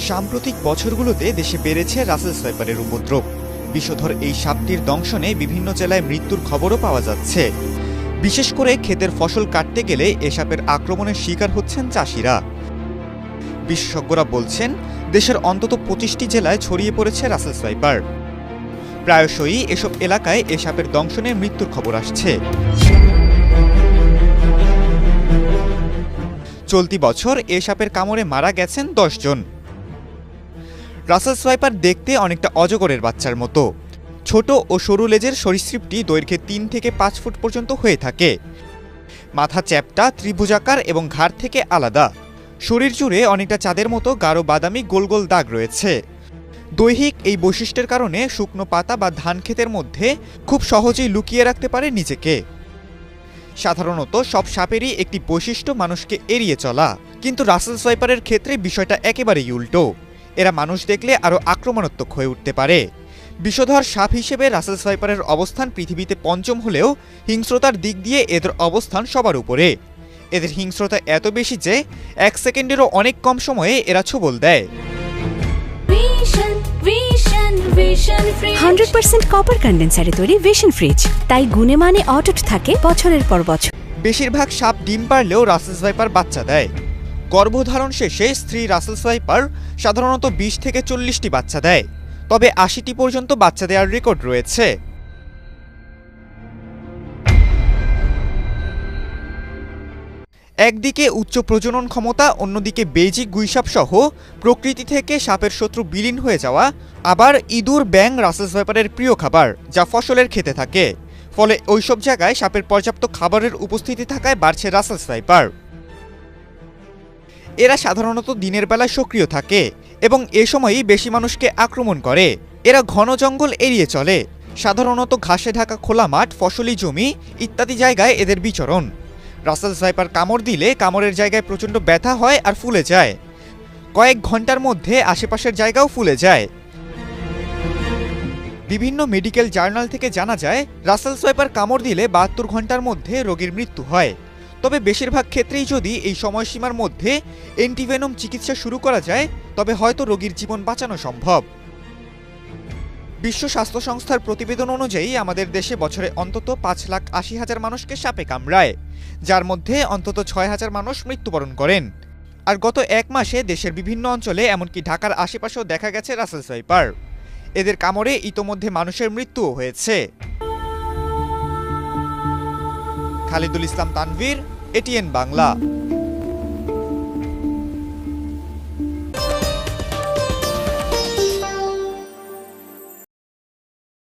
সাম্প্রতিক বছরগুলোতে দেশে বেড়েছে রাসেলস ভাইপারের উপদ্রব। বিষধর এই সাপটির দংশনে বিভিন্ন জেলায় মৃত্যুর খবরও পাওয়া যাচ্ছে। বিশেষ করে ক্ষেতের ফসল কাটতে গেলে এ সাপের আক্রমণের শিকার হচ্ছেন চাষিরা। বিশেষজ্ঞরা বলছেন, দেশের অন্তত 25টি জেলায় ছড়িয়ে পড়েছে রাসেলস ভাইপার। প্রায়শই এসব এলাকায় এ সাপের দংশনে মৃত্যুর খবর আসছে। চলতি বছর এ সাপের কামড়ে মারা গেছেন 10 জন। রাসেলস ভাইপার দেখতে অনেকটা অজগরের বাচ্চার মতো। ছোট ও সরু লেজের সরীসৃপটি দৈর্ঘ্যে 3 থেকে 5 ফুট পর্যন্ত হয়ে থাকে। মাথা চ্যাপ্টা, ত্রিভুজাকার এবং ঘাড় থেকে আলাদা। শরীর জুড়ে অনেকটা চাঁদের মতো গাঢ় বাদামি গোল গোল দাগ রয়েছে। দৈহিক এই বৈশিষ্ট্যের কারণে শুকনো পাতা বা ধান ক্ষেতের মধ্যে খুব সহজেই লুকিয়ে রাখতে পারে নিজেকে। সাধারণত সব সাপেরই একটি বৈশিষ্ট্য মানুষকে এড়িয়ে চলা, কিন্তু রাসেলস ভাইপারের ক্ষেত্রে বিষয়টা একেবারেই উল্টো। এরা মানুষ দেখলে আরও আক্রমণাত্মক হয়ে উঠতে পারে। বিষধর সাপ হিসেবে রাসেলস ভাইপারের অবস্থান পৃথিবীতে পঞ্চম হলেও হিংস্রতার দিক দিয়ে এদের অবস্থান সবার উপরে। এদের হিংস্রতা এত বেশি যে 1 সেকেন্ডেরও অনেক কম সময়ে এরা ছোবল দেয়। 100% কপার কন্ডেন্সারে তৈরি ভিশন ফ্রিজ, তাই গুণে মানে অটুট থাকে বছরের পর বছর। বেশিরভাগ সাপ ডিম পারলেও রাসেলস ভাইপার বাচ্চা দেয়। গর্ভধারণ শেষে স্ত্রী রাসেলস ভাইপার সাধারণত 20 থেকে 40টি বাচ্চা দেয়, তবে 80টি পর্যন্ত বাচ্চা দেওয়ার রেকর্ড রয়েছে। একদিকে উচ্চ প্রজনন ক্ষমতা, অন্যদিকে বেজিক গুইসাপ সহ প্রকৃতি থেকে সাপের শত্রু বিলীন হয়ে যাওয়া। আবার ইঁদুর, ব্যাঙ রাসেলস ভাইপারের প্রিয় খাবার, যা ফসলের খেতে থাকে। ফলে ওইসব জায়গায় সাপের পর্যাপ্ত খাবারের উপস্থিতি থাকায় বাড়ছে রাসেলস ভাইপার। এরা সাধারণত দিনের বেলায় সক্রিয় থাকে এবং এ সময়ই বেশি মানুষকে আক্রমণ করে। এরা ঘন জঙ্গল এড়িয়ে চলে। সাধারণত ঘাসে ঢাকা খোলা মাঠ, ফসলি জমি ইত্যাদি জায়গায় এদের বিচরণ। রাসেলস ভাইপার কামড় দিলে কামড়ের জায়গায় প্রচণ্ড ব্যথা হয় আর ফুলে যায়। কয়েক ঘন্টার মধ্যে আশেপাশের জায়গাও ফুলে যায়। বিভিন্ন মেডিকেল জার্নাল থেকে জানা যায়, রাসেলস ভাইপার কামড় দিলে 72 ঘন্টার মধ্যে রোগীর মৃত্যু হয়। তবে বেশিরভাগ ক্ষেত্রেই যদি এই সময়সীমার মধ্যে অ্যান্টিভেনম চিকিৎসা শুরু করা যায়, তবে হয়তো রোগীর জীবন বাঁচানো সম্ভব। বিশ্ব স্বাস্থ্য সংস্থার প্রতিবেদন অনুযায়ী আমাদের দেশে বছরে অন্তত 5,80,000 মানুষকে সাপে কামড়ায়, যার মধ্যে অন্তত 6,000 মানুষ মৃত্যুবরণ করেন। আর গত 1 মাসে দেশের বিভিন্ন অঞ্চলে, এমনকি ঢাকার আশেপাশেও দেখা গেছে রাসেলস ভাইপার। এদের কামড়ে ইতোমধ্যে মানুষের মৃত্যুও হয়েছে। খালিদুল ইসলাম তানভীর, এটিএন বাংলা।